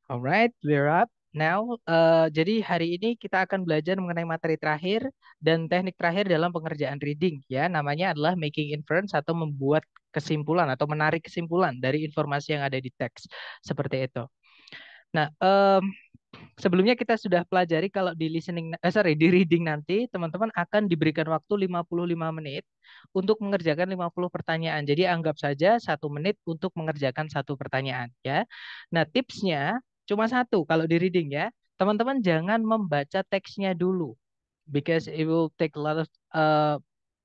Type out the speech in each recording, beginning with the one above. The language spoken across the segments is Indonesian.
Alright, we're up. Now, jadi hari ini kita akan belajar mengenai materi terakhir dan teknik terakhir dalam pengerjaan reading. Ya, namanya adalah making inference atau membuat kesimpulan atau menarik kesimpulan dari informasi yang ada di teks. Seperti itu. Nah, sebelumnya kita sudah pelajari kalau di di reading nanti teman-teman akan diberikan waktu 55 menit untuk mengerjakan 50 pertanyaan. Jadi anggap saja 1 menit untuk mengerjakan satu pertanyaan ya. Nah, tipsnya cuma satu kalau di reading ya. Teman-teman jangan membaca teksnya dulu because it will take a lot of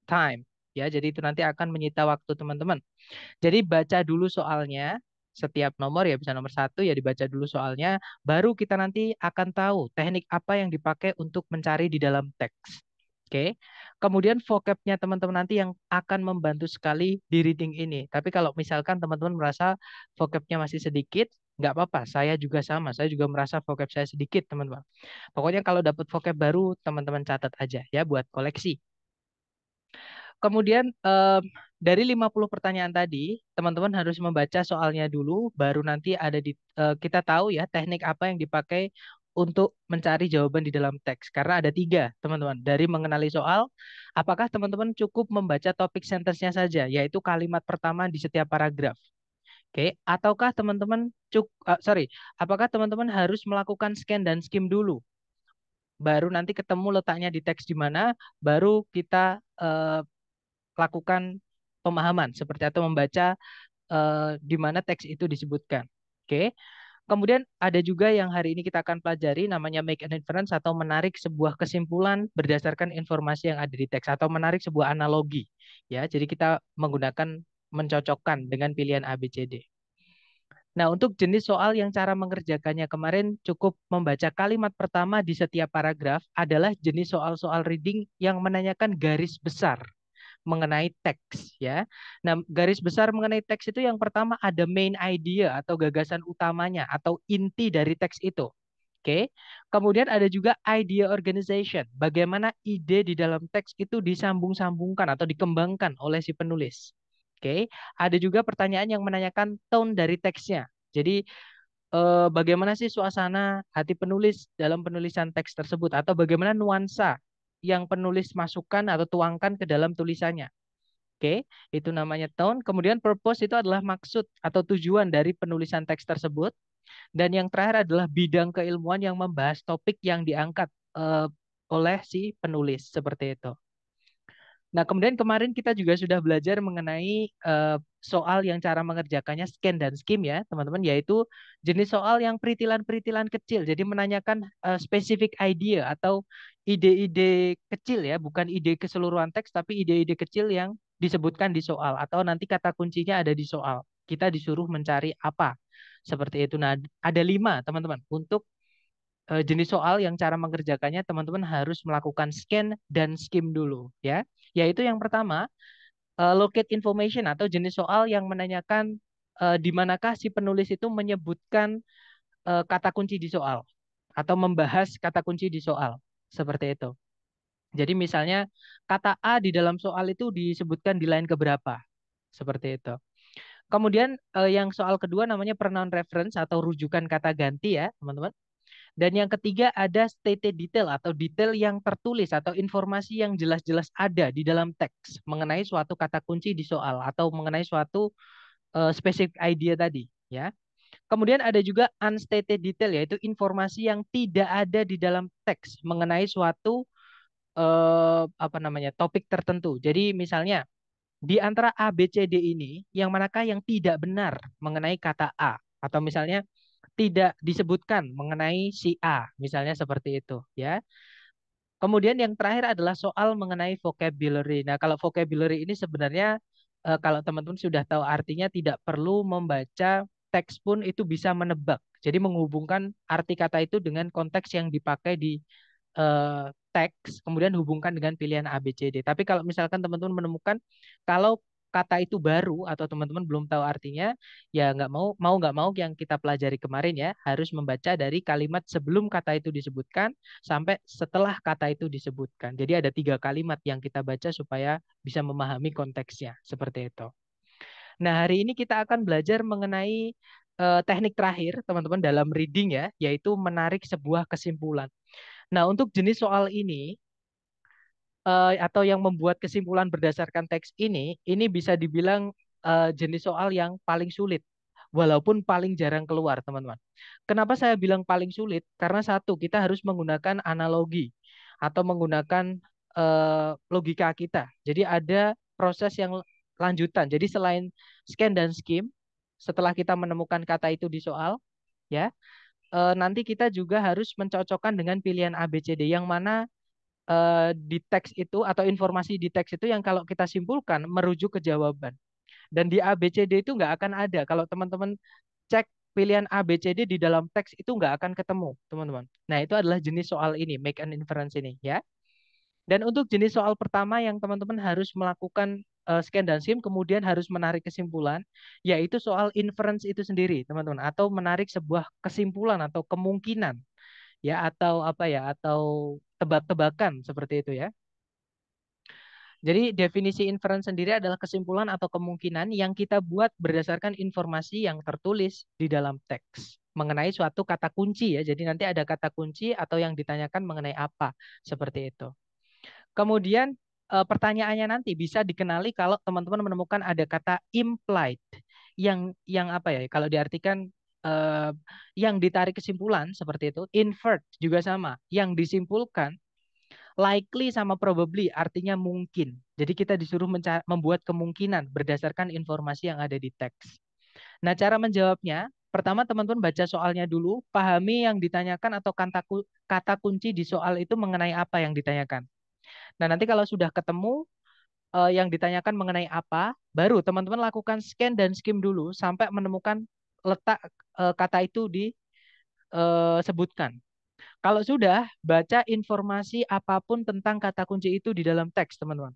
time ya. Jadi itu nanti akan menyita waktu teman-teman. Jadi baca dulu soalnya, setiap nomor ya bisa nomor satu ya dibaca dulu soalnya, baru kita nanti akan tahu teknik apa yang dipakai untuk mencari di dalam teks. Oke, kemudian vocabnya teman-teman nanti yang akan membantu sekali di reading ini. Tapi kalau misalkan teman-teman merasa vocabnya masih sedikit, nggak apa-apa. Saya juga sama. Saya juga merasa vocab saya sedikit, teman-teman. Pokoknya kalau dapat vocab baru, teman-teman catat aja ya buat koleksi. Kemudian dari 50 pertanyaan tadi, teman-teman harus membaca soalnya dulu, baru nanti ada kita tahu ya teknik apa yang dipakai untuk mencari jawaban di dalam teks. Karena ada tiga, teman-teman. Dari mengenali soal, apakah teman-teman cukup membaca topik sentence-nya saja, yaitu kalimat pertama di setiap paragraf. Oke, ataukah apakah teman-teman harus melakukan scan dan skim dulu? Baru nanti ketemu letaknya di teks di mana, baru kita lakukan pemahaman seperti atau membaca di mana teks itu disebutkan. Oke. Kemudian ada juga yang hari ini kita akan pelajari namanya make an inference atau menarik sebuah kesimpulan berdasarkan informasi yang ada di teks atau menarik sebuah analogi. Ya, jadi kita menggunakan mencocokkan dengan pilihan A, B, C, D. Nah, untuk jenis soal yang cara mengerjakannya kemarin cukup membaca kalimat pertama di setiap paragraf adalah jenis soal-soal reading yang menanyakan garis besar mengenai teks ya. Nah, garis besar mengenai teks itu yang pertama ada main idea atau gagasan utamanya atau inti dari teks itu. Oke. Kemudian ada juga idea organization. Bagaimana ide di dalam teks itu disambung-sambungkan atau dikembangkan oleh si penulis. Oke. Ada juga pertanyaan yang menanyakan tone dari teksnya. Jadi bagaimana sih suasana hati penulis dalam penulisan teks tersebut atau bagaimana nuansa yang penulis masukkan atau tuangkan ke dalam tulisannya. Oke, itu namanya tone. Kemudian purpose itu adalah maksud atau tujuan dari penulisan teks tersebut. Dan yang terakhir adalah bidang keilmuan yang membahas topik yang diangkat oleh si penulis seperti itu. Nah, kemudian kemarin kita juga sudah belajar mengenai soal yang cara mengerjakannya scan dan skim ya, teman-teman, yaitu jenis soal yang peritilan-peritilan kecil. Jadi menanyakan specific idea atau ide-ide kecil ya, bukan ide keseluruhan teks, tapi ide-ide kecil yang disebutkan di soal atau nanti kata kuncinya ada di soal. Kita disuruh mencari apa seperti itu. Nah, ada 5 teman-teman untuk jenis soal yang cara mengerjakannya teman-teman harus melakukan scan dan skim dulu ya. Yaitu yang pertama locate information atau jenis soal yang menanyakan di manakah si penulis itu menyebutkan kata kunci di soal atau membahas kata kunci di soal seperti itu. Jadi misalnya kata A di dalam soal itu disebutkan di line keberapa seperti itu. Kemudian yang soal kedua namanya pronoun reference atau rujukan kata ganti ya teman-teman. Dan yang ketiga ada stated detail atau detail yang tertulis atau informasi yang jelas-jelas ada di dalam teks mengenai suatu kata kunci di soal atau mengenai suatu specific idea tadi ya. Kemudian ada juga unstated detail yaitu informasi yang tidak ada di dalam teks mengenai suatu apa namanya topik tertentu. Jadi misalnya di antara A, B, C, D ini yang manakah yang tidak benar mengenai kata A atau misalnya tidak disebutkan mengenai si A, misalnya seperti itu ya. Kemudian yang terakhir adalah soal mengenai vocabulary. Nah, kalau vocabulary ini sebenarnya kalau teman-teman sudah tahu artinya tidak perlu membaca teks pun itu bisa menebak. Jadi menghubungkan arti kata itu dengan konteks yang dipakai di teks, kemudian hubungkan dengan pilihan A, B, C, D. Tapi kalau misalkan teman-teman menemukan kalau kata itu baru atau teman-teman belum tahu artinya, ya nggak mau yang kita pelajari kemarin ya, harus membaca dari kalimat sebelum kata itu disebutkan sampai setelah kata itu disebutkan. Jadi ada 3 kalimat yang kita baca supaya bisa memahami konteksnya seperti itu. Nah, hari ini kita akan belajar mengenai teknik terakhir teman-teman dalam reading ya, yaitu menarik sebuah kesimpulan. Nah, untuk jenis soal ini atau yang membuat kesimpulan berdasarkan teks ini bisa dibilang jenis soal yang paling sulit, walaupun paling jarang keluar, teman-teman. Kenapa saya bilang paling sulit? Karena satu, kita harus menggunakan analogi atau menggunakan logika kita. Jadi ada proses yang lanjutan. Jadi selain scan dan skim, setelah kita menemukan kata itu di soal, ya, nanti kita juga harus mencocokkan dengan pilihan A, B, C, D, yang mana di teks itu atau informasi di teks itu yang kalau kita simpulkan merujuk ke jawaban. Dan di A, B, C, D itu nggak akan ada. Kalau teman-teman cek pilihan A, B, C, D di dalam teks itu nggak akan ketemu, teman-teman. Nah, itu adalah jenis soal ini, make an inference ini, ya. Dan untuk jenis soal pertama yang teman-teman harus melakukan scan dan skim, kemudian harus menarik kesimpulan, yaitu soal inference itu sendiri, teman-teman, atau menarik sebuah kesimpulan atau kemungkinan, ya, atau apa ya, atau tebak-tebakan seperti itu ya. Jadi definisi inference sendiri adalah kesimpulan atau kemungkinan yang kita buat berdasarkan informasi yang tertulis di dalam teks mengenai suatu kata kunci ya. Jadi nanti ada kata kunci atau yang ditanyakan mengenai apa seperti itu. Kemudian pertanyaannya nanti bisa dikenali kalau teman-teman menemukan ada kata implied yang apa ya? Kalau diartikan eh, yang ditarik kesimpulan seperti itu, inferred juga sama. Yang disimpulkan likely sama probably artinya mungkin. Jadi kita disuruh membuat kemungkinan berdasarkan informasi yang ada di teks. Nah, cara menjawabnya, pertama teman-teman baca soalnya dulu, pahami yang ditanyakan atau kata kunci di soal itu mengenai apa yang ditanyakan. Nah, nanti kalau sudah ketemu yang ditanyakan mengenai apa, baru teman-teman lakukan scan dan skim dulu sampai menemukan letak kata itu disebutkan. Kalau sudah, baca informasi apapun tentang kata kunci itu di dalam teks, teman-teman.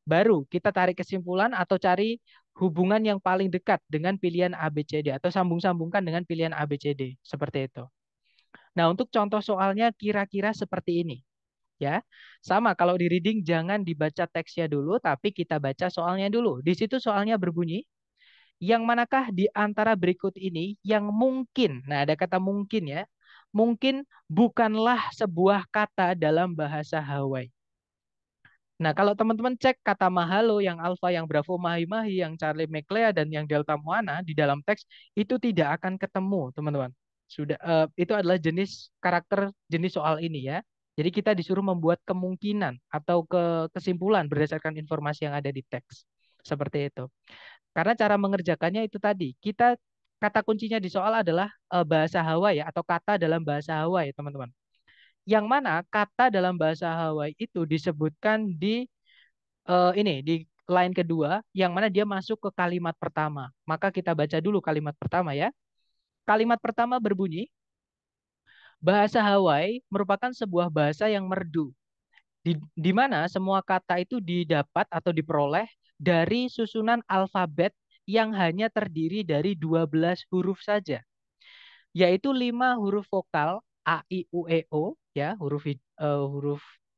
Baru kita tarik kesimpulan atau cari hubungan yang paling dekat dengan pilihan A, B, C, D atau sambung-sambungkan dengan pilihan A, B, C, D. Seperti itu. Nah, untuk contoh soalnya kira-kira seperti ini. Ya, sama kalau di reading jangan dibaca teksnya dulu, tapi kita baca soalnya dulu. Di situ soalnya berbunyi, yang manakah di antara berikut ini yang mungkin, nah ada kata mungkin ya, mungkin bukanlah sebuah kata dalam bahasa Hawaii. Nah, kalau teman-teman cek kata mahalo, yang alfa, yang bravo, mahi-mahi, yang Charlie McLeod, dan yang delta Moana di dalam teks, itu tidak akan ketemu, teman-teman. Sudah, itu adalah jenis karakter jenis soal ini ya. Jadi kita disuruh membuat kemungkinan atau kesimpulan berdasarkan informasi yang ada di teks. Seperti itu. Karena cara mengerjakannya itu tadi, kita kata kuncinya di soal adalah bahasa Hawaii ya, atau kata dalam bahasa Hawaii, teman-teman. Yang mana kata dalam bahasa Hawaii itu disebutkan di line kedua, yang mana dia masuk ke kalimat pertama. Maka kita baca dulu kalimat pertama ya. Kalimat pertama berbunyi, bahasa Hawaii merupakan sebuah bahasa yang merdu, di mana semua kata itu didapat atau diperoleh dari susunan alfabet yang hanya terdiri dari 12 huruf saja, yaitu 5 huruf vokal A, I, U, E, O, ya, huruf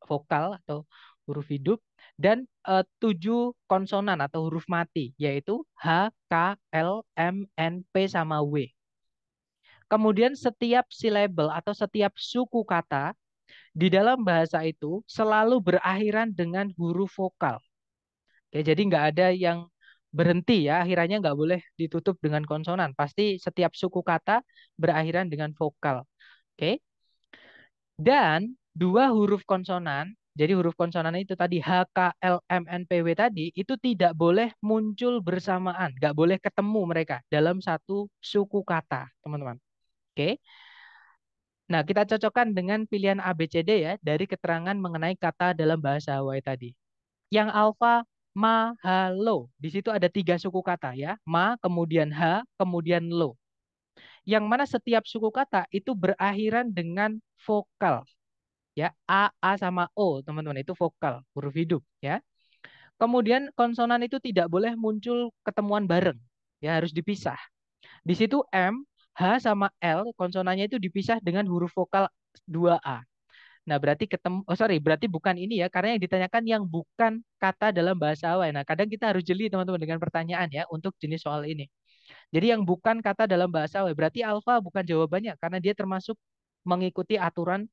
vokal atau huruf hidup, dan 7 konsonan atau huruf mati, yaitu H, K, L, M, N, P, sama W. Kemudian setiap silabel atau setiap suku kata di dalam bahasa itu selalu berakhiran dengan huruf vokal. Oke, jadi nggak ada yang berhenti ya, akhirannya nggak boleh ditutup dengan konsonan. Pasti setiap suku kata berakhiran dengan vokal. Oke, dan dua huruf konsonan, jadi huruf konsonan itu tadi H, K, L, M, N, P, W tadi, itu tidak boleh muncul bersamaan. Nggak boleh ketemu mereka dalam satu suku kata, teman-teman. Oke, nah kita cocokkan dengan pilihan A, B, C, D ya, dari keterangan mengenai kata dalam bahasa Hawaii tadi. Yang alfa mahalo. Di situ ada 3 suku kata ya. Ma, kemudian H, kemudian lo. Yang mana setiap suku kata itu berakhiran dengan vokal. Ya, A sama O, teman-teman, itu vokal, huruf hidup ya. Kemudian konsonan itu tidak boleh muncul ketemuan bareng. Ya, harus dipisah. Di situ M, H sama L, konsonannya itu dipisah dengan huruf vokal 2A. Nah, berarti berarti bukan ini ya, karena yang ditanyakan yang bukan kata dalam bahasa Hawaii. Nah, kadang kita harus jeli teman-teman dengan pertanyaan ya untuk jenis soal ini. Jadi yang bukan kata dalam bahasa Hawaii. Berarti alfa bukan jawabannya karena dia termasuk mengikuti aturan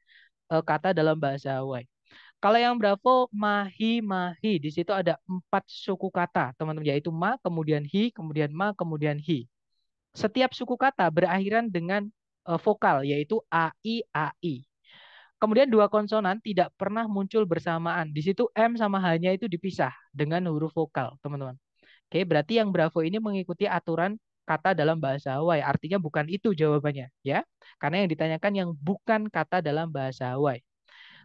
kata dalam bahasa Hawaii. Kalau yang Bravo, mahi, mahi. Di situ ada 4 suku kata, teman-teman, yaitu ma, kemudian hi, kemudian ma, kemudian hi. Setiap suku kata berakhiran dengan vokal, yaitu a, i, a, i. Kemudian dua konsonan tidak pernah muncul bersamaan. Di situ M sama H-nya itu dipisah dengan huruf vokal, teman-teman. Oke, berarti yang Bravo ini mengikuti aturan kata dalam bahasa Hawaii. Artinya bukan itu jawabannya, ya. Karena yang ditanyakan yang bukan kata dalam bahasa Hawaii.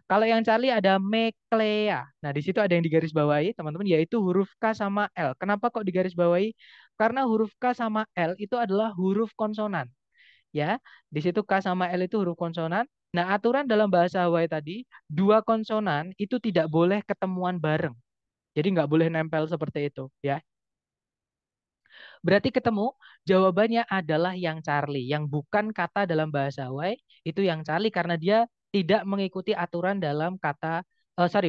Kalau yang Charlie ada Meklea. Nah, di situ ada yang digarisbawahi, teman-teman, yaitu huruf K sama L. Kenapa kok digarisbawahi? Karena huruf K sama L itu adalah huruf konsonan. Ya, di situ K sama L itu huruf konsonan. Nah, aturan dalam bahasa Hawaii tadi, dua konsonan itu tidak boleh ketemuan bareng. Jadi nggak boleh nempel seperti itu, ya. Berarti ketemu, jawabannya adalah yang Charlie. Yang bukan kata dalam bahasa Hawaii, itu yang Charlie karena dia tidak mengikuti aturan dalam kata,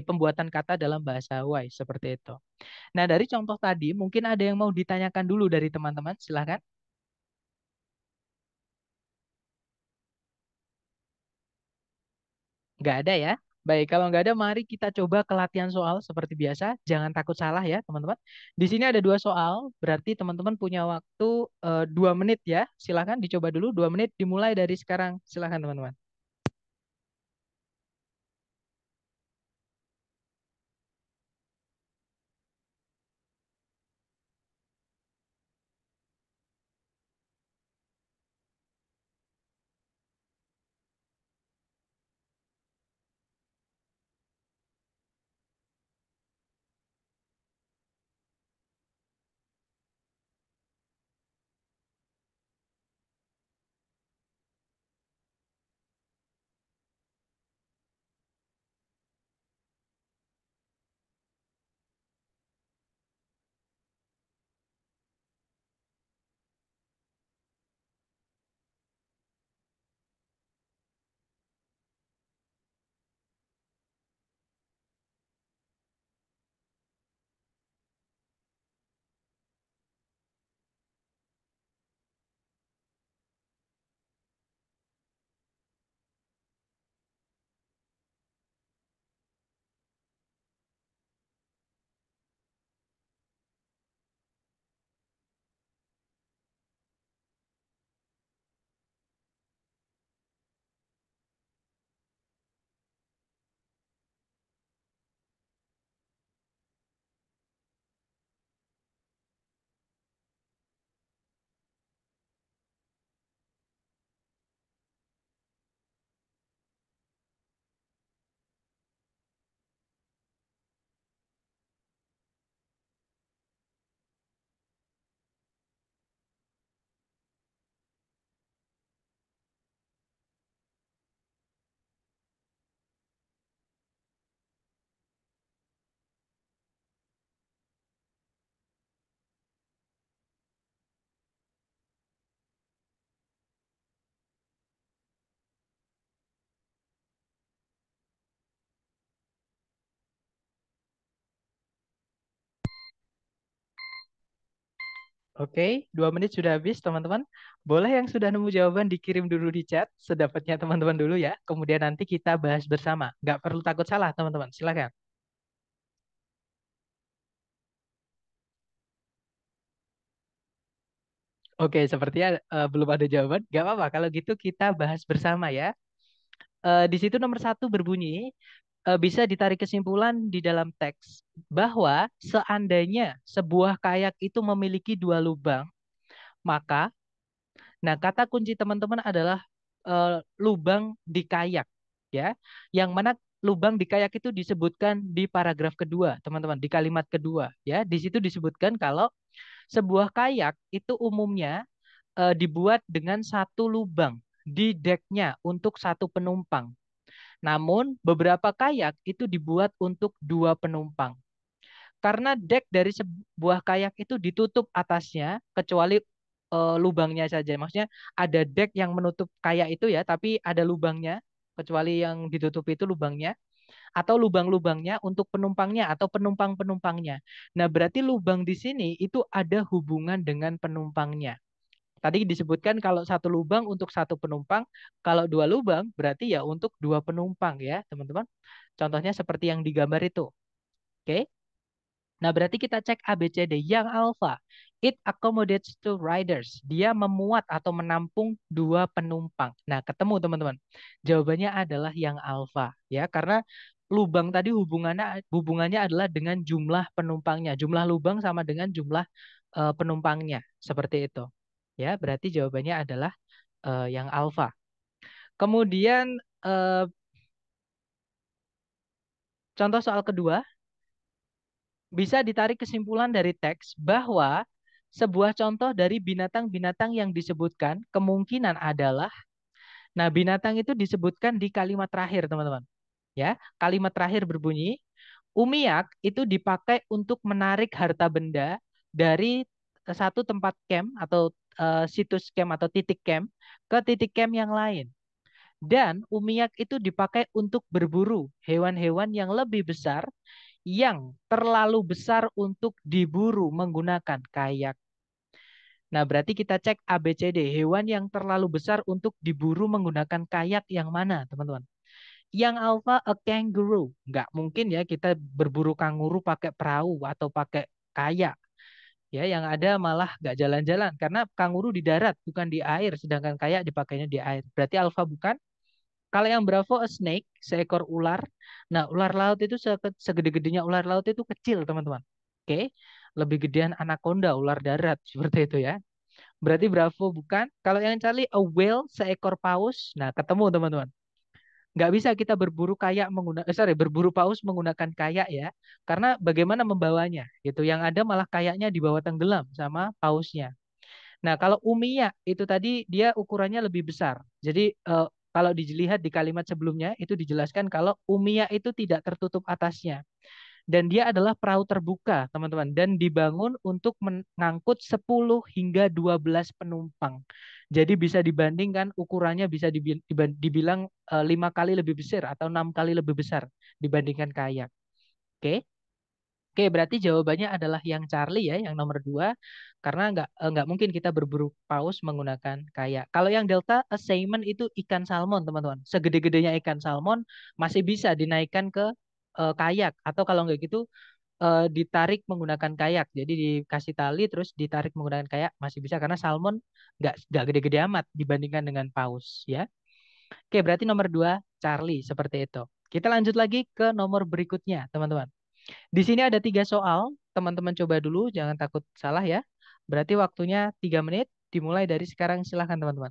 pembuatan kata dalam bahasa Hawaii. Seperti itu. Nah, dari contoh tadi, mungkin ada yang mau ditanyakan dulu dari teman-teman. Silahkan. Nggak ada ya? Baik, kalau nggak ada, mari kita coba ke latihan soal seperti biasa. Jangan takut salah ya, teman-teman. Di sini ada dua soal, berarti teman-teman punya waktu 2 menit ya. Silahkan dicoba dulu, 2 menit dimulai dari sekarang. Silahkan, teman-teman. Oke, 2 menit sudah habis, teman-teman. Boleh yang sudah nemu jawaban dikirim dulu di chat, sedapatnya teman-teman dulu ya. Kemudian nanti kita bahas bersama. Nggak perlu takut salah, teman-teman. Silakan. Oke, sepertinya belum ada jawaban. Nggak apa-apa, kalau gitu kita bahas bersama ya. Di situ nomor satu berbunyi, bisa ditarik kesimpulan di dalam teks bahwa seandainya sebuah kayak itu memiliki dua lubang, maka, nah, kata kunci teman-teman adalah lubang di kayak, ya. Yang mana lubang di kayak itu disebutkan di paragraf kedua, teman-teman, di kalimat kedua, ya. Di situ disebutkan kalau sebuah kayak itu umumnya dibuat dengan satu lubang di deknya untuk satu penumpang. Namun beberapa kayak itu dibuat untuk dua penumpang. Karena dek dari sebuah kayak itu ditutup atasnya kecuali lubangnya saja. Maksudnya ada dek yang menutup kayak itu ya, tapi ada lubangnya kecuali yang ditutup itu lubangnya atau lubang-lubangnya untuk penumpangnya atau penumpang-penumpangnya. Nah, berarti lubang di sini itu ada hubungan dengan penumpangnya. Tadi disebutkan kalau satu lubang untuk satu penumpang, kalau dua lubang berarti ya untuk dua penumpang ya, teman-teman. Contohnya seperti yang digambar itu. Oke. Nah, berarti kita cek ABCD. Yang alfa, it accommodates two riders. Dia memuat atau menampung dua penumpang. Nah, ketemu teman-teman. Jawabannya adalah yang alfa ya, karena lubang tadi hubungannya adalah dengan jumlah penumpangnya. Jumlah lubang sama dengan jumlah penumpangnya. Seperti itu. Ya, berarti jawabannya adalah yang alfa. Kemudian eh, contoh soal kedua, bisa ditarik kesimpulan dari teks bahwa sebuah contoh dari binatang-binatang yang disebutkan kemungkinan adalah, nah binatang itu disebutkan di kalimat terakhir teman-teman. Ya, kalimat terakhir berbunyi, umiak itu dipakai untuk menarik harta benda dari satu tempat camp atau situs camp atau titik camp ke titik camp yang lain. Dan umiak itu dipakai untuk berburu hewan-hewan yang lebih besar yang terlalu besar untuk diburu menggunakan kayak. Nah, berarti kita cek ABCD, hewan yang terlalu besar untuk diburu menggunakan kayak yang mana, teman-teman? Yang alfa a kangaroo. Nggak mungkin ya kita berburu kanguru pakai perahu atau pakai kayak. Ya, yang ada malah nggak jalan-jalan karena kanguru di darat bukan di air, sedangkan kayak dipakainya di air. Berarti alfa bukan. Kalau yang Bravo a snake, seekor ular. Nah, ular laut itu segede-gedenya ular laut itu kecil, teman-teman. Oke, lebih gedean anaconda, ular darat, seperti itu ya. Berarti Bravo bukan. Kalau yang Charlie a whale, seekor paus. Nah, ketemu teman-teman. Nggak bisa kita berburu kayak berburu paus menggunakan kayak ya. Karena bagaimana membawanya gitu. Yang ada malah kayaknya dibawa tenggelam sama pausnya. Nah, kalau Umiyah itu tadi dia ukurannya lebih besar. Jadi kalau dilihat di kalimat sebelumnya itu dijelaskan kalau Umiyah itu tidak tertutup atasnya. Dan dia adalah perahu terbuka, teman-teman. Dan dibangun untuk mengangkut 10 hingga 12 penumpang. Jadi bisa dibandingkan ukurannya bisa dibilang 5 kali lebih besar atau 6 kali lebih besar dibandingkan kayak. Oke. Oke, berarti jawabannya adalah yang Charlie ya, yang nomor dua, karena nggak mungkin kita berburu paus menggunakan kayak. Kalau yang Delta, a salmon itu ikan salmon, teman-teman. Segede-gedenya ikan salmon masih bisa dinaikkan ke kayak, atau kalau nggak gitu ditarik menggunakan kayak. Jadi dikasih tali terus ditarik menggunakan kayak masih bisa karena salmon nggak gede-gede amat dibandingkan dengan paus ya. Oke, berarti nomor dua Charlie seperti itu. Kita lanjut lagi ke nomor berikutnya, teman-teman. Di sini ada 3 soal. Teman-teman coba dulu, jangan takut salah ya. Berarti waktunya 3 menit. Dimulai dari sekarang, silahkan teman-teman.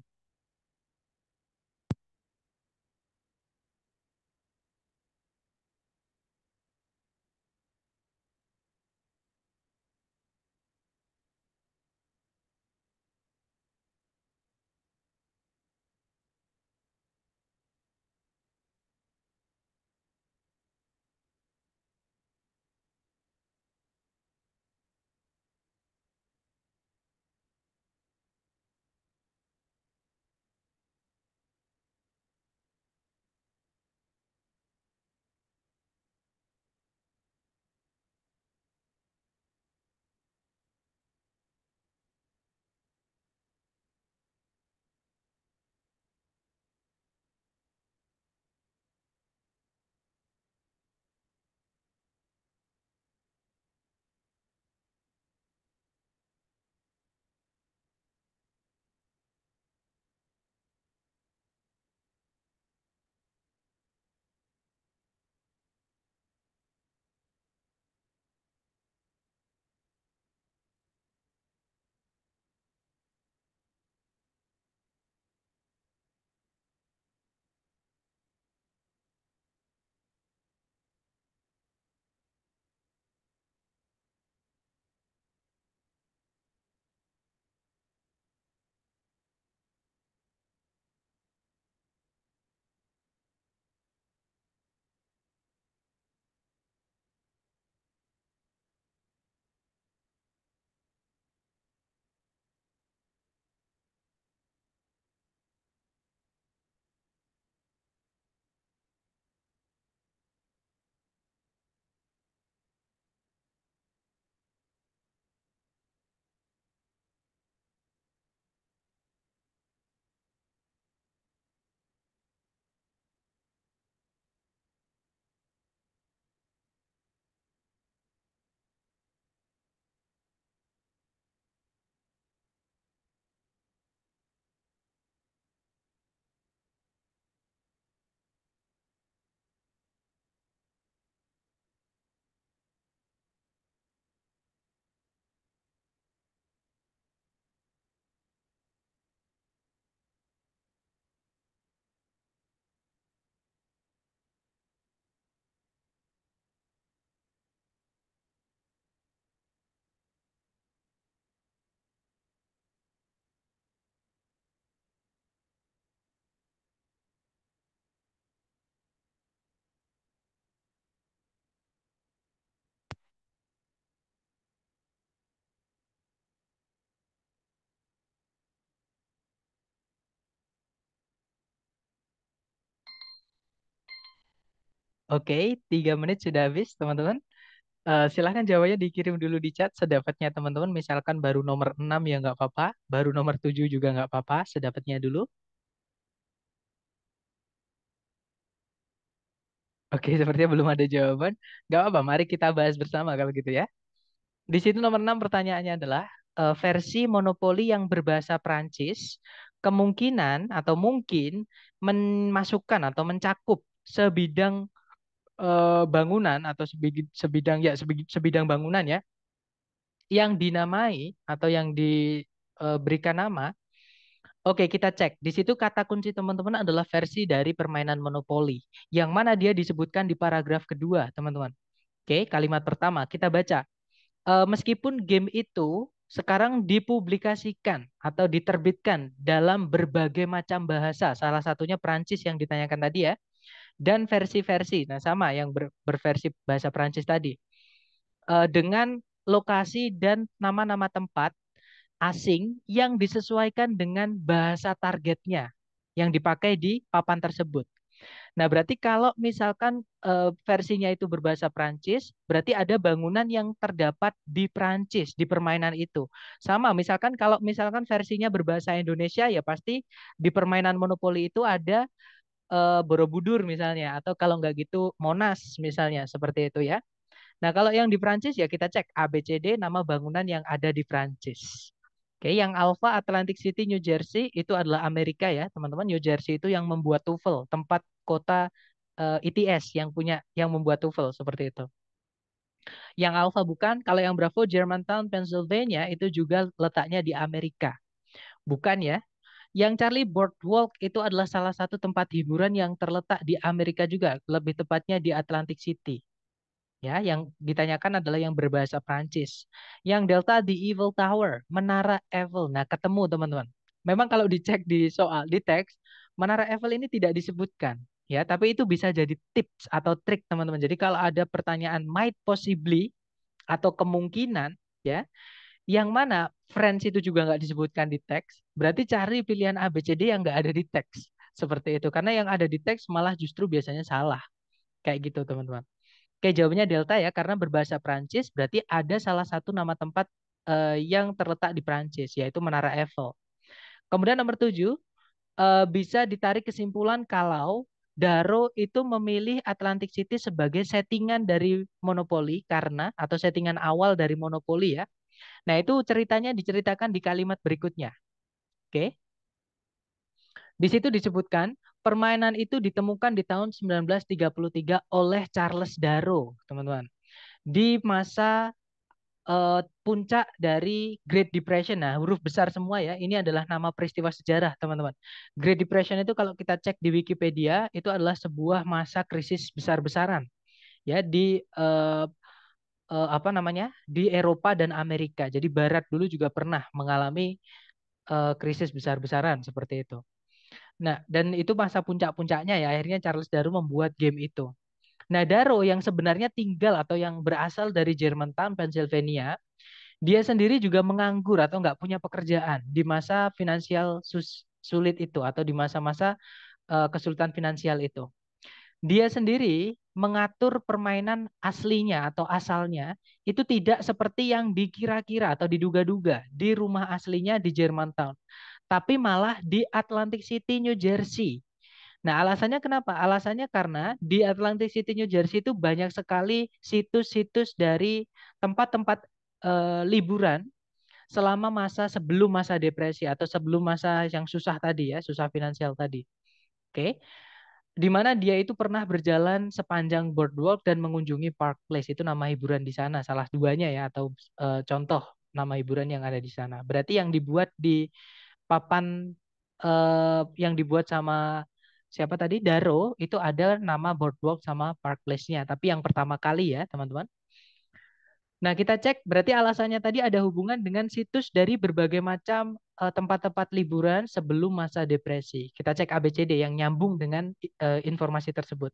Oke, 3 menit sudah habis, teman-teman. Silahkan jawabannya dikirim dulu di chat sedapatnya teman-teman. Misalkan baru nomor 6 ya nggak apa-apa, baru nomor 7 juga nggak apa-apa, sedapatnya dulu. Oke, sepertinya belum ada jawaban. Nggak apa-apa, mari kita bahas bersama kalau gitu ya. Di situ nomor 6 pertanyaannya adalah versi monopoli yang berbahasa Prancis kemungkinan atau mungkin memasukkan atau mencakup sebidang bangunan atau sebidang ya sebidang bangunan ya yang dinamai atau yang diberikan nama. Oke, kita cek. Di situ kata kunci teman-teman adalah versi dari permainan monopoli yang mana dia disebutkan di paragraf kedua, teman-teman. Oke, kalimat pertama kita baca. Meskipun game itu sekarang dipublikasikan atau diterbitkan dalam berbagai macam bahasa, salah satunya Prancis yang ditanyakan tadi ya, dan versi-versi, nah sama yang berversi bahasa Prancis tadi, dengan lokasi dan nama-nama tempat asing yang disesuaikan dengan bahasa targetnya yang dipakai di papan tersebut. Nah, berarti kalau misalkan versinya itu berbahasa Prancis, berarti ada bangunan yang terdapat di Prancis di permainan itu. Sama, misalkan kalau misalkan versinya berbahasa Indonesia, ya pasti di permainan monopoli itu ada Borobudur misalnya, atau kalau nggak gitu Monas misalnya, seperti itu ya. Nah, kalau yang di Prancis ya kita cek ABCD nama bangunan yang ada di Prancis. Oke, yang Alpha Atlantic City New Jersey itu adalah Amerika ya, teman-teman. New Jersey itu yang membuat TOEFL, tempat kota ITS yang membuat TOEFL seperti itu. Yang Alpha bukan, kalau yang Bravo Germantown Pennsylvania itu juga letaknya di Amerika. Bukan ya. Yang Charlie Boardwalk itu adalah salah satu tempat hiburan yang terletak di Amerika juga, lebih tepatnya di Atlantic City. Ya, yang ditanyakan adalah yang berbahasa Prancis. Yang Delta di Eiffel Tower, Menara Eiffel. Nah, ketemu teman-teman. Memang kalau dicek di soal di teks, Menara Eiffel ini tidak disebutkan, ya, tapi itu bisa jadi tips atau trik teman-teman. Jadi kalau ada pertanyaan might possibly atau kemungkinan, ya, yang mana friends itu juga nggak disebutkan di teks, berarti cari pilihan A, B, C, D yang nggak ada di teks. Seperti itu. Karena yang ada di teks malah justru biasanya salah. Kayak gitu teman-teman. Oke, jawabannya Delta ya, karena berbahasa Prancis berarti ada salah satu nama tempat yang terletak di Prancis, yaitu Menara Eiffel. Kemudian nomor 7, bisa ditarik kesimpulan kalau Daro itu memilih Atlantic City sebagai settingan dari monopoli karena, atau settingan awal dari monopoli ya. Nah, itu ceritanya diceritakan di kalimat berikutnya. Oke. Di situ disebutkan permainan itu ditemukan di tahun 1933 oleh Charles Darrow, teman-teman. Di masa puncak dari Great Depression. Nah, huruf besar semua ya. Ini adalah nama peristiwa sejarah, teman-teman. Great Depression itu kalau kita cek di Wikipedia, itu adalah sebuah masa krisis besar-besaran ya di apa namanya? Di Eropa dan Amerika. Jadi Barat dulu juga pernah mengalami krisis besar-besaran seperti itu. Nah, dan itu masa puncak-puncaknya ya. Akhirnya Charles Darrow membuat game itu. Nah, Darrow yang sebenarnya tinggal atau yang berasal dari Germantown, Pennsylvania, dia sendiri juga menganggur atau nggak punya pekerjaan di masa finansial sulit itu atau di masa-masa kesulitan finansial itu. Dia sendiri mengatur permainan aslinya atau asalnya itu tidak seperti yang dikira-kira atau diduga-duga di rumah aslinya di Germantown, tapi malah di Atlantic City, New Jersey. Nah, alasannya kenapa? Alasannya karena di Atlantic City, New Jersey itu banyak sekali situs-situs dari tempat-tempat liburan selama masa sebelum masa depresi atau sebelum masa yang susah tadi ya, susah finansial tadi. Oke. Di mana dia itu pernah berjalan sepanjang boardwalk dan mengunjungi Park Place. Itu nama hiburan di sana, salah duanya ya atau contoh nama hiburan yang ada di sana. Berarti yang dibuat di papan yang dibuat sama siapa tadi? Daro itu ada nama boardwalk sama Park Place-nya, tapi yang pertama kali ya, teman-teman. Nah, kita cek berarti alasannya tadi ada hubungan dengan situs dari berbagai macam tempat-tempat liburan sebelum masa depresi. Kita cek ABCD yang nyambung dengan informasi tersebut.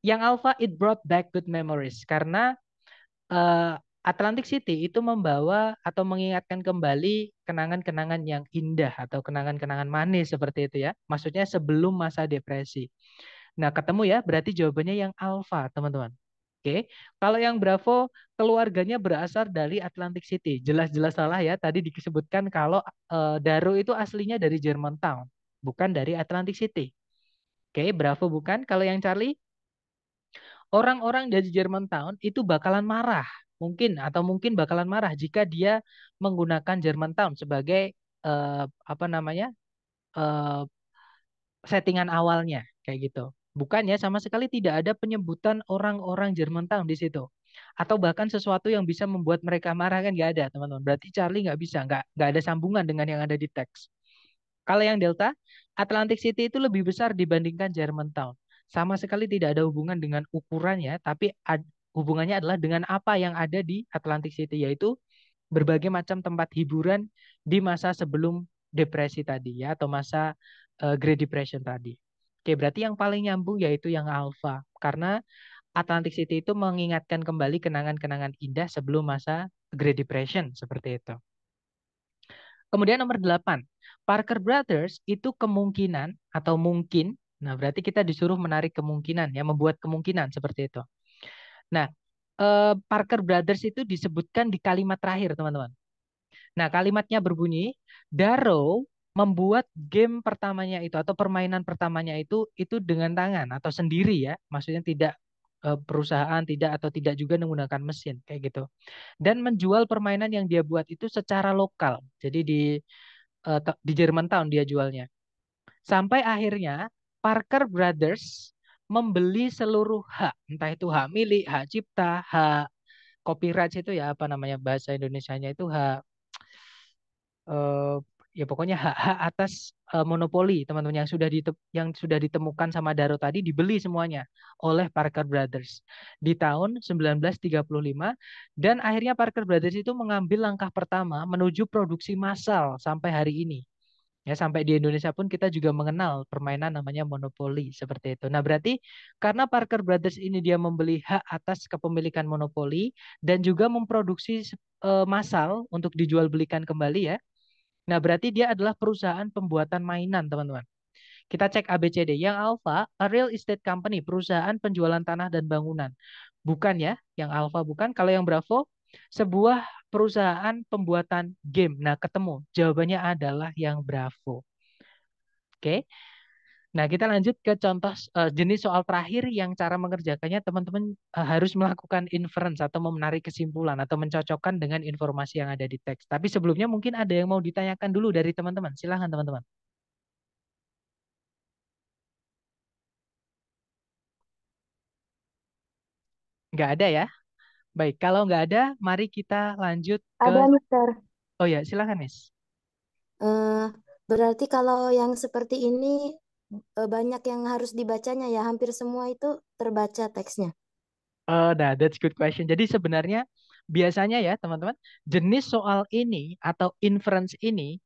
Yang Alpha, it brought back good memories karena Atlantic City itu membawa atau mengingatkan kembali kenangan-kenangan yang indah atau kenangan-kenangan manis seperti itu ya. Maksudnya sebelum masa depresi. Nah, ketemu ya, berarti jawabannya yang alfa, teman-teman. Oke, kalau yang Bravo keluarganya berasal dari Atlantic City. Jelas-jelas salah ya. Tadi disebutkan kalau Daro itu aslinya dari Germantown, bukan dari Atlantic City. Oke, Bravo bukan. Kalau yang Charlie, orang-orang dari Germantown itu bakalan marah. Mungkin bakalan marah jika dia menggunakan Germantown sebagai apa namanya? eh, settingan awalnya kayak gitu. Bukannya sama sekali tidak ada penyebutan orang-orang Germantown di situ. Atau bahkan sesuatu yang bisa membuat mereka marah kan nggak ada, teman-teman. Berarti Charlie nggak bisa, nggak ada sambungan dengan yang ada di teks. Kalau yang Delta, Atlantic City itu lebih besar dibandingkan Germantown. Sama sekali tidak ada hubungan dengan ukurannya, tapi hubungannya adalah dengan apa yang ada di Atlantic City, yaitu berbagai macam tempat hiburan di masa sebelum depresi tadi ya, atau masa Great Depression tadi. Oke, berarti yang paling nyambung yaitu yang alpha, karena Atlantic City itu mengingatkan kembali kenangan-kenangan indah sebelum masa Great Depression seperti itu. Kemudian nomor 8, Parker Brothers itu kemungkinan atau mungkin, nah berarti kita disuruh menarik kemungkinan ya, membuat kemungkinan seperti itu. Nah, Parker Brothers itu disebutkan di kalimat terakhir, teman-teman. Nah, kalimatnya berbunyi, Darrow membuat game pertamanya itu atau permainan pertamanya itu dengan tangan atau sendiri ya, maksudnya tidak perusahaan tidak atau tidak juga menggunakan mesin kayak gitu. Dan menjual permainan yang dia buat itu secara lokal. Jadi di Germantown dia jualnya. Sampai akhirnya Parker Brothers membeli seluruh hak, entah itu hak milik, hak cipta, hak copyright itu ya apa namanya bahasa Indonesianya itu hak eh, ya pokoknya hak-hak atas monopoli teman-teman yang sudah ditemukan sama Daro tadi dibeli semuanya oleh Parker Brothers di tahun 1935 dan akhirnya Parker Brothers itu mengambil langkah pertama menuju produksi massal sampai hari ini. Ya, sampai di Indonesia pun kita juga mengenal permainan namanya monopoli seperti itu. Nah, berarti karena Parker Brothers ini dia membeli hak atas kepemilikan monopoli dan juga memproduksi massal untuk dijual belikan kembali ya. Nah, berarti dia adalah perusahaan pembuatan mainan, teman-teman. Kita cek ABCD. Yang Alpha, a real estate company, perusahaan penjualan tanah dan bangunan. Bukan ya, yang Alpha bukan. Kalau yang Bravo, sebuah perusahaan pembuatan game. Nah, ketemu. Jawabannya adalah yang Bravo. Oke. Nah, kita lanjut ke contoh jenis soal terakhir yang cara mengerjakannya teman-teman harus melakukan inference atau menarik kesimpulan atau mencocokkan dengan informasi yang ada di teks. Tapi sebelumnya mungkin ada yang mau ditanyakan dulu dari teman-teman. Silahkan teman-teman. Nggak ada ya? Baik, kalau nggak ada, mari kita lanjut ke... Ada, Mister. Oh ya, silahkan, Miss. Eh, Berarti kalau yang seperti ini banyak yang harus dibacanya ya, hampir semua itu terbaca teksnya. Nah, that's good question. Jadi sebenarnya biasanya ya teman-teman, jenis soal ini atau inference ini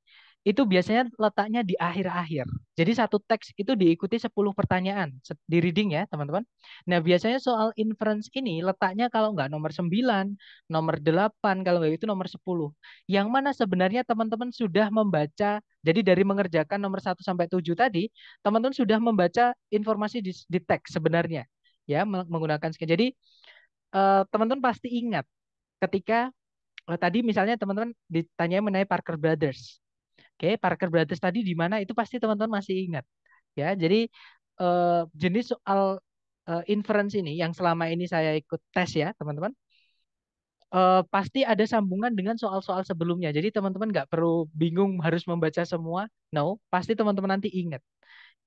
itu biasanya letaknya di akhir-akhir. Jadi satu teks itu diikuti 10 pertanyaan di reading ya teman-teman. Nah biasanya soal inference ini letaknya kalau nggak nomor 9, nomor 8, kalau nggak itu nomor 10. Yang mana sebenarnya teman-teman sudah membaca, jadi dari mengerjakan nomor 1 sampai 7 tadi, teman-teman sudah membaca informasi di teks sebenarnya ya menggunakan scan. Jadi teman-teman pasti ingat ketika tadi misalnya teman-teman ditanya mengenai Parker Brothers. Oke, Parker Brothers tadi di mana itu pasti teman-teman masih ingat. Ya, jadi jenis soal inference ini yang selama ini saya ikut tes ya, teman-teman. Pasti ada sambungan dengan soal-soal sebelumnya. Jadi teman-teman nggak perlu bingung harus membaca semua. No, pasti teman-teman nanti ingat.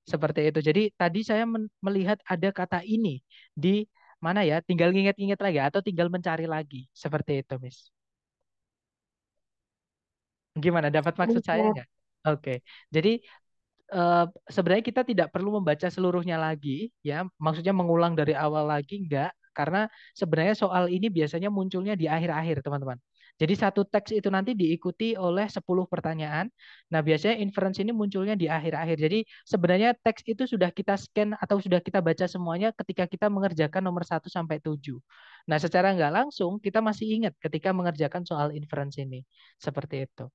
Seperti itu. Jadi tadi saya melihat ada kata ini di mana ya? Tinggal ingat-ingat lagi atau tinggal mencari lagi. Seperti itu, Miss. Gimana? Dapat maksud saya Mister. nggak? Oke. Jadi eh, sebenarnya kita tidak perlu membaca seluruhnya lagi, ya. Maksudnya mengulang dari awal lagi, enggak. Karena sebenarnya soal ini biasanya munculnya di akhir-akhir, teman-teman. Jadi satu teks itu nanti diikuti oleh 10 pertanyaan. Nah, biasanya inference ini munculnya di akhir-akhir. Jadi sebenarnya teks itu sudah kita scan atau sudah kita baca semuanya ketika kita mengerjakan nomor 1 sampai 7. Nah, secara nggak langsung kita masih ingat ketika mengerjakan soal inference ini. Seperti itu.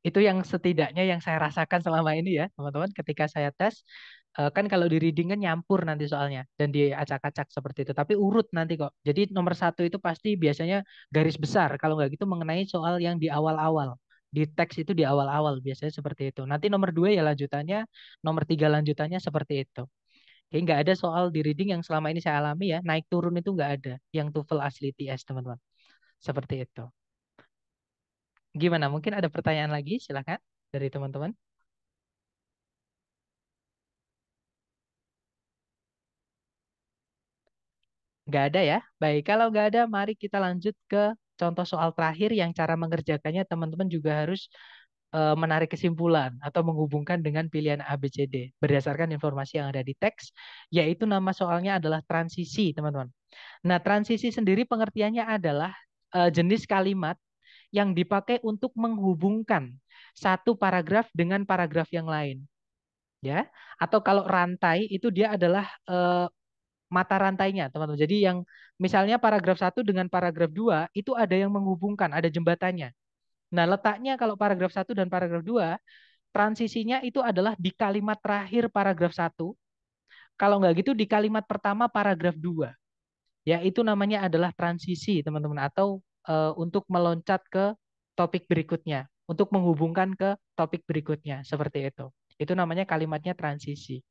Itu yang setidaknya yang saya rasakan selama ini ya, teman-teman. Ketika saya tes, kan kalau di reading kan nyampur nanti soalnya dan diacak-acak seperti itu. Tapi urut nanti kok. Jadi nomor satu itu pasti biasanya garis besar. Kalau nggak gitu mengenai soal yang di awal-awal. Di teks itu di awal-awal biasanya seperti itu. Nanti nomor dua ya lanjutannya, nomor tiga lanjutannya seperti itu. Jadi nggak ada soal di reading yang selama ini saya alami ya, naik turun itu nggak ada. Yang TOEFL asli TS teman-teman. Seperti itu. Gimana? Mungkin ada pertanyaan lagi? Silakan dari teman-teman. Nggak ada ya? Baik, kalau nggak ada, mari kita lanjut ke contoh soal terakhir yang cara mengerjakannya teman-teman juga harus menarik kesimpulan atau menghubungkan dengan pilihan A, B, C, D berdasarkan informasi yang ada di teks, yaitu nama soalnya adalah transisi, teman-teman. Nah, transisi sendiri pengertiannya adalah jenis kalimat yang dipakai untuk menghubungkan satu paragraf dengan paragraf yang lain, ya. Atau kalau rantai itu dia adalah mata rantainya, teman-teman. Jadi yang misalnya paragraf satu dengan paragraf 2 itu ada yang menghubungkan, ada jembatannya. Nah, letaknya kalau paragraf satu dan paragraf 2 transisinya itu adalah di kalimat terakhir paragraf satu. Kalau nggak gitu di kalimat pertama paragraf 2. Ya, itu namanya adalah transisi, teman-teman, atau untuk meloncat ke topik berikutnya, untuk menghubungkan ke topik berikutnya, seperti itu. Itu namanya kalimatnya transisi.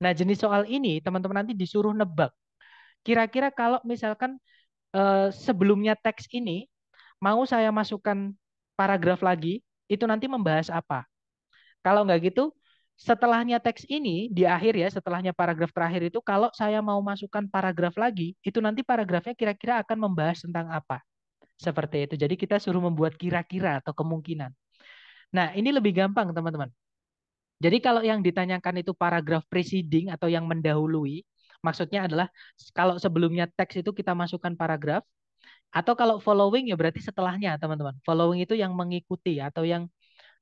Nah, jenis soal ini teman-teman nanti disuruh nebak. Kira-kira kalau misalkan sebelumnya teks ini mau saya masukkan paragraf lagi, itu nanti membahas apa? Kalau nggak gitu, setelahnya teks ini di akhir ya, setelahnya paragraf terakhir itu, kalau saya mau masukkan paragraf lagi, itu nanti paragrafnya kira-kira akan membahas tentang apa? Seperti itu. Jadi kita suruh membuat kira-kira atau kemungkinan. Nah, ini lebih gampang, teman-teman. Jadi kalau yang ditanyakan itu paragraf preceding atau yang mendahului, maksudnya adalah kalau sebelumnya teks itu kita masukkan paragraf, atau kalau following ya berarti setelahnya, teman-teman. Following itu yang mengikuti atau yang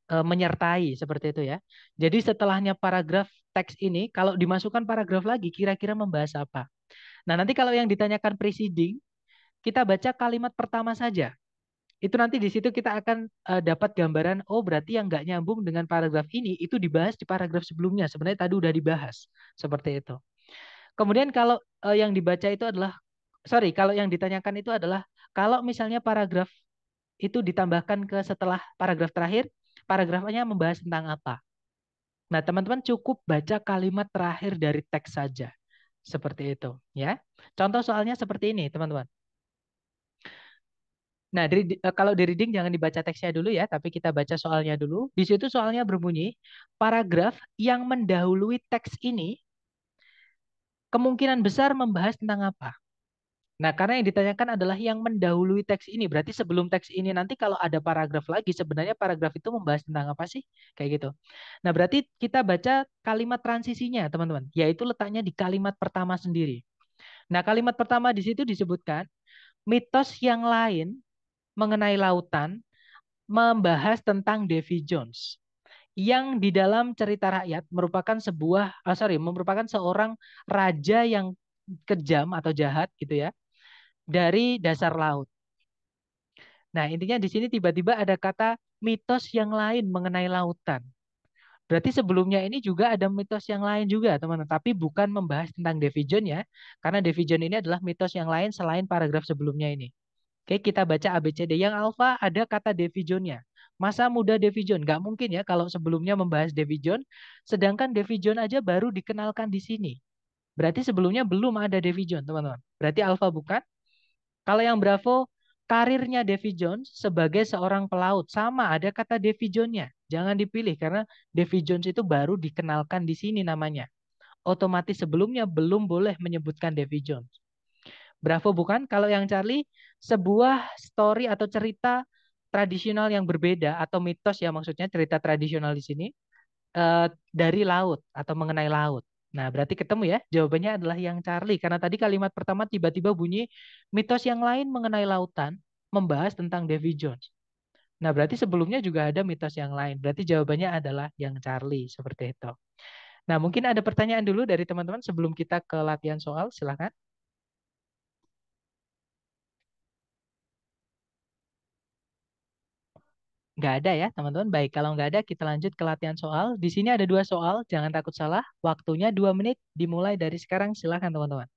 menyertai seperti itu ya. Jadi setelahnya paragraf teks ini kalau dimasukkan paragraf lagi kira-kira membahas apa. Nah, nanti kalau yang ditanyakan preceding, kita baca kalimat pertama saja. Itu nanti di situ kita akan dapat gambaran, oh berarti yang nggak nyambung dengan paragraf ini itu dibahas di paragraf sebelumnya. Sebenarnya tadi udah dibahas seperti itu. Kemudian kalau yang dibaca itu adalah, sorry, kalau yang ditanyakan itu adalah kalau misalnya paragraf itu ditambahkan ke setelah paragraf terakhir, paragrafnya membahas tentang apa. Nah, teman-teman cukup baca kalimat terakhir dari teks saja. Seperti itu, ya. Contoh soalnya seperti ini, teman-teman. Nah, kalau di reading jangan dibaca teksnya dulu ya, tapi kita baca soalnya dulu. Di situ soalnya berbunyi, paragraf yang mendahului teks ini kemungkinan besar membahas tentang apa. Nah, karena yang ditanyakan adalah yang mendahului teks ini. Berarti sebelum teks ini nanti kalau ada paragraf lagi, sebenarnya paragraf itu membahas tentang apa sih? Kayak gitu. Nah, berarti kita baca kalimat transisinya, teman-teman. Yaitu letaknya di kalimat pertama sendiri. Nah, kalimat pertama di situ disebutkan, mitos yang lain mengenai lautan membahas tentang Davy Jones. Yang di dalam cerita rakyat merupakan merupakan seorang raja yang kejam atau jahat gitu ya dari dasar laut. Nah, intinya di sini tiba-tiba ada kata mitos yang lain mengenai lautan. Berarti sebelumnya ini juga ada mitos yang lain juga, teman-teman. Tapi bukan membahas tentang Davy Jones ya. Karena Davy Jones ini adalah mitos yang lain selain paragraf sebelumnya ini. Oke, kita baca ABCD. Yang alfa ada kata Davy Jones-nya. Masa muda Davy Jones. Nggak mungkin ya kalau sebelumnya membahas Davy Jones. Sedangkan Davy Jones aja baru dikenalkan di sini. Berarti sebelumnya belum ada Davy Jones, teman-teman. Berarti alfa bukan. Kalau yang Bravo, karirnya Davy Jones sebagai seorang pelaut. Sama, ada kata Davy Jones-nya. Jangan dipilih karena Davy Jones itu baru dikenalkan di sini namanya. Otomatis sebelumnya belum boleh menyebutkan Davy Jones. Bravo bukan? Kalau yang Charlie, sebuah story atau cerita tradisional yang berbeda atau mitos ya maksudnya cerita tradisional di sini dari laut atau mengenai laut. Nah, berarti ketemu ya. Jawabannya adalah yang Charlie. Karena tadi kalimat pertama tiba-tiba bunyi mitos yang lain mengenai lautan membahas tentang Davy Jones. Nah, berarti sebelumnya juga ada mitos yang lain. Berarti jawabannya adalah yang Charlie. Seperti itu. Nah, mungkin ada pertanyaan dulu dari teman-teman sebelum kita ke latihan soal. Silakan. Nggak ada ya, teman-teman. Baik, kalau nggak ada, kita lanjut ke latihan soal. Di sini ada dua soal, jangan takut salah. Waktunya 2 menit, dimulai dari sekarang. Silakan, teman-teman.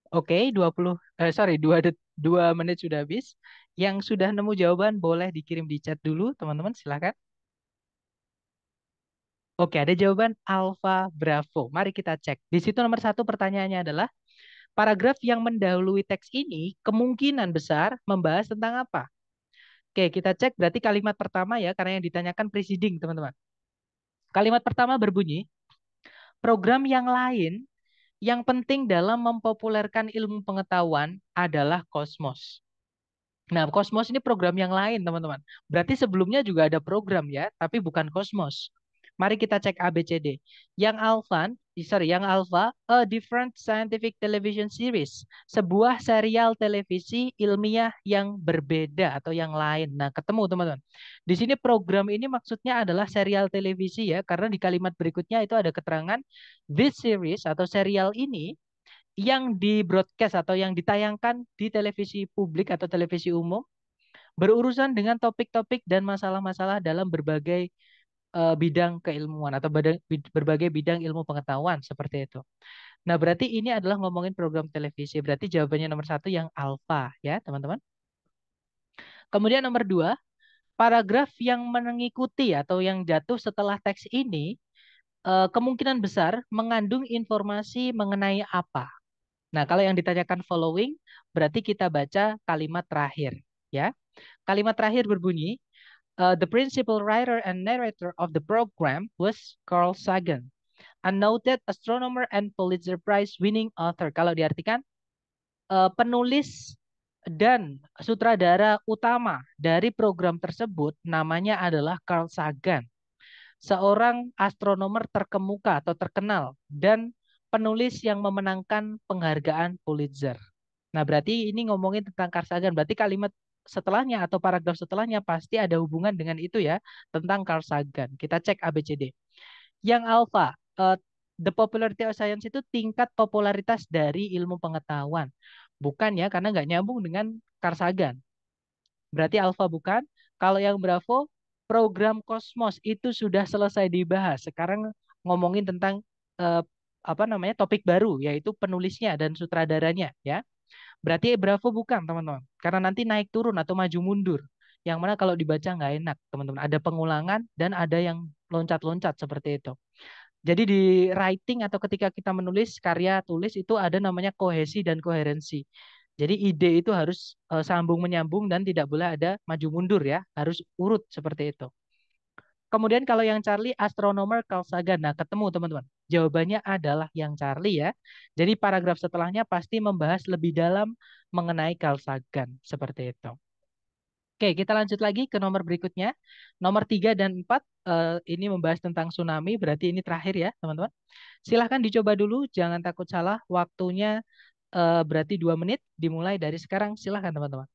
Oke, 2 menit sudah habis. Yang sudah nemu jawaban boleh dikirim di chat dulu, teman-teman. Silakan. Oke, ada jawaban Alfa Bravo. Mari kita cek. Di situ nomor satu pertanyaannya adalah, paragraf yang mendahului teks ini kemungkinan besar membahas tentang apa? Oke, kita cek berarti kalimat pertama ya, karena yang ditanyakan preceding, teman-teman. Kalimat pertama berbunyi, program yang lain yang penting dalam mempopulerkan ilmu pengetahuan adalah Kosmos. Nah, Cosmos ini program yang lain, teman-teman. Berarti sebelumnya juga ada program ya, tapi bukan Cosmos. Mari kita cek A, B, C, D. Yang Alpha, a different scientific television series. Sebuah serial televisi ilmiah yang berbeda atau yang lain. Nah, ketemu, teman-teman. Di sini program ini maksudnya adalah serial televisi ya, karena di kalimat berikutnya itu ada keterangan this series atau serial ini yang di broadcast atau yang ditayangkan di televisi publik atau televisi umum berurusan dengan topik-topik dan masalah-masalah dalam berbagai bidang keilmuan atau berbagai bidang ilmu pengetahuan seperti itu. Nah, berarti ini adalah ngomongin program televisi. Berarti jawabannya nomor satu yang alfa ya, teman-teman. Kemudian nomor dua, paragraf yang mengikuti atau yang jatuh setelah teks ini kemungkinan besar mengandung informasi mengenai apa. Nah, kalau yang ditanyakan following, berarti kita baca kalimat terakhir, ya. Kalimat terakhir berbunyi, the principal writer and narrator of the program was Carl Sagan, a noted astronomer and Pulitzer Prize winning author. Kalau diartikan, penulis dan sutradara utama dari program tersebut namanya adalah Carl Sagan, seorang astronomer terkemuka atau terkenal dan penulis yang memenangkan penghargaan Pulitzer. Nah, berarti ini ngomongin tentang Carl Sagan. Berarti kalimat setelahnya atau paragraf setelahnya pasti ada hubungan dengan itu ya, tentang Carl Sagan. Kita cek ABCD. Yang alpha, the popularity of science itu tingkat popularitas dari ilmu pengetahuan. Bukan ya, karena nggak nyambung dengan Carl Sagan. Berarti alfa bukan. Kalau yang Bravo, program Kosmos itu sudah selesai dibahas. Sekarang ngomongin tentang eh, apa namanya topik baru, yaitu penulisnya dan sutradaranya, ya. Berarti Bravo bukan, teman-teman. Karena nanti naik turun atau maju mundur. Yang mana kalau dibaca nggak enak, teman-teman. Ada pengulangan dan ada yang loncat-loncat seperti itu. Jadi di writing atau ketika kita menulis karya tulis itu ada namanya kohesi dan koherensi. Jadi ide itu harus sambung menyambung dan tidak boleh ada maju mundur ya, harus urut seperti itu. Kemudian kalau yang Charlie, astronomer Carl Sagan. Nah, ketemu teman-teman. Jawabannya adalah yang Charlie ya. Jadi paragraf setelahnya pasti membahas lebih dalam mengenai Carl Sagan. Seperti itu. Oke, kita lanjut lagi ke nomor berikutnya. Nomor 3 dan 4 ini membahas tentang tsunami. Berarti ini terakhir ya teman-teman. Silahkan dicoba dulu, jangan takut salah. Waktunya berarti 2 menit. Dimulai dari sekarang. Silahkan teman-teman.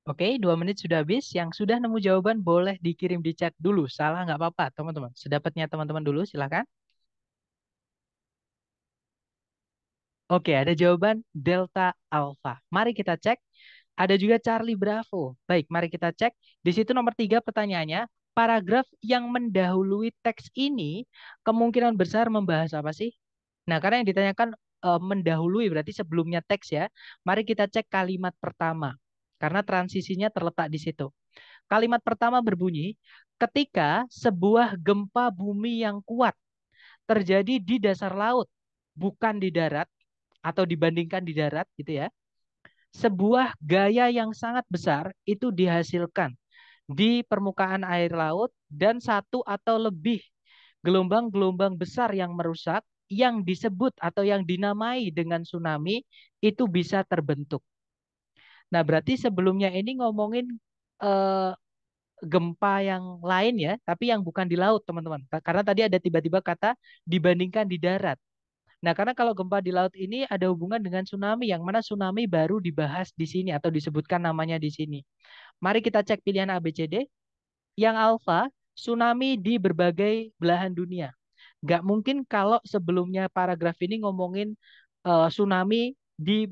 Oke, 2 menit sudah habis. Yang sudah nemu jawaban boleh dikirim di chat dulu. Salah nggak apa-apa, teman-teman. Sedapatnya teman-teman dulu, silakan. Oke, ada jawaban Delta Alpha. Mari kita cek. Ada juga Charlie Bravo. Baik, mari kita cek. Di situ nomor 3 pertanyaannya. Paragraf yang mendahului teks ini kemungkinan besar membahas apa sih? Nah, karena yang ditanyakan mendahului berarti sebelumnya teks ya. Mari kita cek kalimat pertama. Karena transisinya terletak di situ. Kalimat pertama berbunyi, ketika sebuah gempa bumi yang kuat terjadi di dasar laut, bukan di darat, atau dibandingkan di darat gitu ya, sebuah gaya yang sangat besar itu dihasilkan di permukaan air laut dan satu atau lebih gelombang-gelombang besar yang merusak yang disebut atau yang dinamai dengan tsunami itu bisa terbentuk. Nah, berarti sebelumnya ini ngomongin eh, gempa yang lain ya, tapi yang bukan di laut, teman-teman. Karena tadi ada tiba-tiba kata dibandingkan di darat. Nah, karena kalau gempa di laut ini ada hubungan dengan tsunami, yang mana tsunami baru dibahas di sini atau disebutkan namanya di sini. Mari kita cek pilihan A, B, C, D. Yang alfa, tsunami di berbagai belahan dunia. Nggak mungkin kalau sebelumnya paragraf ini ngomongin tsunami di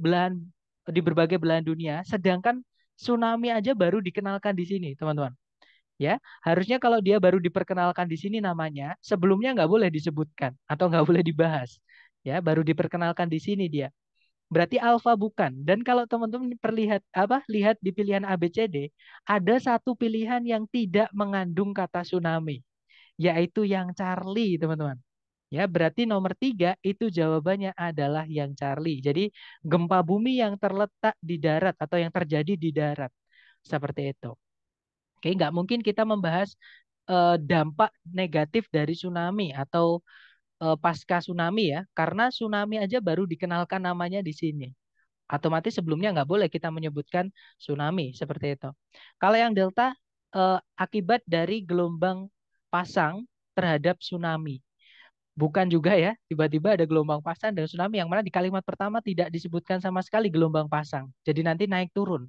di berbagai belahan dunia, sedangkan tsunami aja baru dikenalkan di sini, teman-teman. Ya, harusnya kalau dia baru diperkenalkan di sini namanya, sebelumnya nggak boleh disebutkan atau nggak boleh dibahas. Ya, baru diperkenalkan di sini dia. Berarti alfa bukan. Dan kalau teman-teman perlihat apa lihat di pilihan A, B, C, D, ada satu pilihan yang tidak mengandung kata tsunami, yaitu yang Charlie, teman-teman. Ya, berarti nomor 3 itu jawabannya adalah yang Charlie. Jadi gempa bumi yang terletak di darat atau yang terjadi di darat. Seperti itu. Oke, nggak mungkin kita membahas dampak negatif dari tsunami atau pasca tsunami ya, karena tsunami aja baru dikenalkan namanya di sini. Otomatis sebelumnya nggak boleh kita menyebutkan tsunami seperti itu. Kalau yang delta akibat dari gelombang pasang terhadap tsunami. Bukan juga ya, tiba-tiba ada gelombang pasang dan tsunami yang mana di kalimat pertama tidak disebutkan sama sekali gelombang pasang. Jadi nanti naik turun.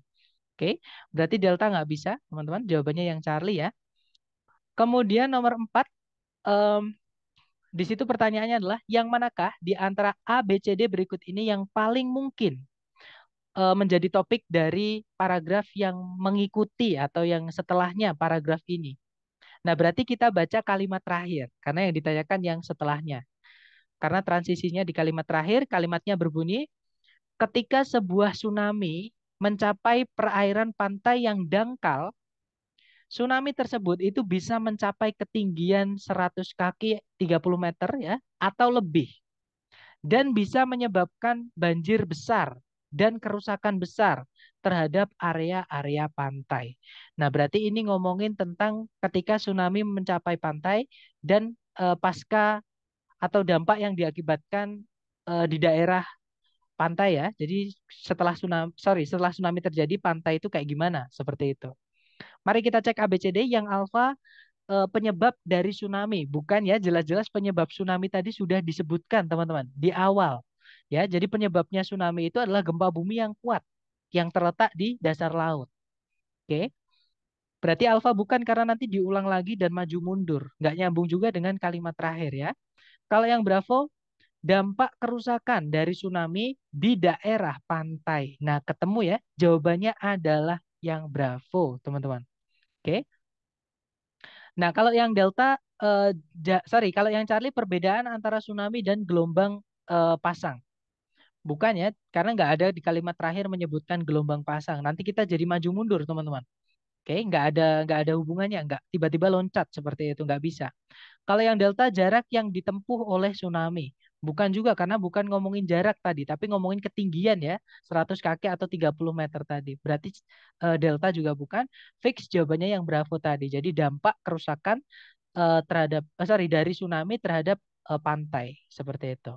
Oke, berarti delta nggak bisa, teman-teman. Jawabannya yang Charlie ya. Kemudian nomor 4, em, di situ pertanyaannya adalah yang manakah di antara A, B, C, D berikut ini yang paling mungkin menjadi topik dari paragraf yang mengikuti atau yang setelahnya paragraf ini. Nah, berarti kita baca kalimat terakhir karena yang ditanyakan yang setelahnya. Karena transisinya di kalimat terakhir, kalimatnya berbunyi, ketika sebuah tsunami mencapai perairan pantai yang dangkal, tsunami tersebut itu bisa mencapai ketinggian 100 kaki 30 meter ya atau lebih dan bisa menyebabkan banjir besar dan kerusakan besar terhadap area-area pantai. Nah, berarti ini ngomongin tentang ketika tsunami mencapai pantai dan pasca atau dampak yang diakibatkan di daerah pantai ya. Jadi setelah tsunami terjadi pantai itu kayak gimana? Seperti itu. Mari kita cek ABCD yang alfa penyebab dari tsunami, bukan ya, jelas-jelas penyebab tsunami tadi sudah disebutkan teman-teman di awal. Ya, jadi penyebabnya tsunami itu adalah gempa bumi yang kuat yang terletak di dasar laut. Oke. Berarti alfa bukan karena nanti diulang lagi dan maju mundur. Nggak nyambung juga dengan kalimat terakhir ya. Kalau yang Bravo, dampak kerusakan dari tsunami di daerah pantai. Nah, ketemu ya, jawabannya adalah yang Bravo, teman-teman. Oke. Nah, kalau yang Delta, sorry, kalau yang Charlie perbedaan antara tsunami dan gelombang pasang. Bukan ya, karena nggak ada di kalimat terakhir menyebutkan gelombang pasang. Nanti kita jadi maju mundur, teman-teman. Oke, nggak ada hubungannya, nggak tiba-tiba loncat seperti itu, nggak bisa. Kalau yang delta jarak yang ditempuh oleh tsunami. Bukan juga karena bukan ngomongin jarak tadi, tapi ngomongin ketinggian ya, 100 kaki atau 30 meter tadi. Berarti delta juga bukan. Fix jawabannya yang Bravo tadi. Jadi dampak kerusakan dari tsunami terhadap pantai seperti itu.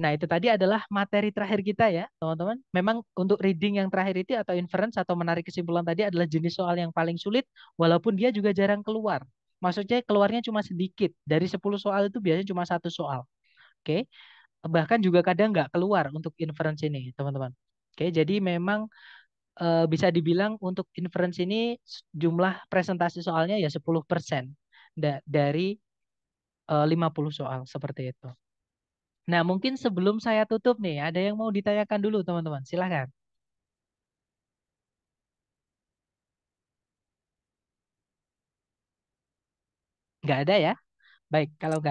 Nah, itu tadi adalah materi terakhir kita ya, teman-teman. Memang untuk reading yang terakhir itu atau inference atau menarik kesimpulan tadi adalah jenis soal yang paling sulit, walaupun dia juga jarang keluar. Maksudnya keluarnya cuma sedikit. Dari 10 soal itu biasanya cuma satu soal. Oke. Bahkan juga kadang nggak keluar untuk inference ini, teman-teman. Oke, jadi memang bisa dibilang untuk inference ini jumlah presentasi soalnya ya 10% dari 50 soal seperti itu. Nah, mungkin sebelum saya tutup nih, ada yang mau ditanyakan dulu, teman-teman. Silahkan. Nggak ada ya? Baik, kalau nggak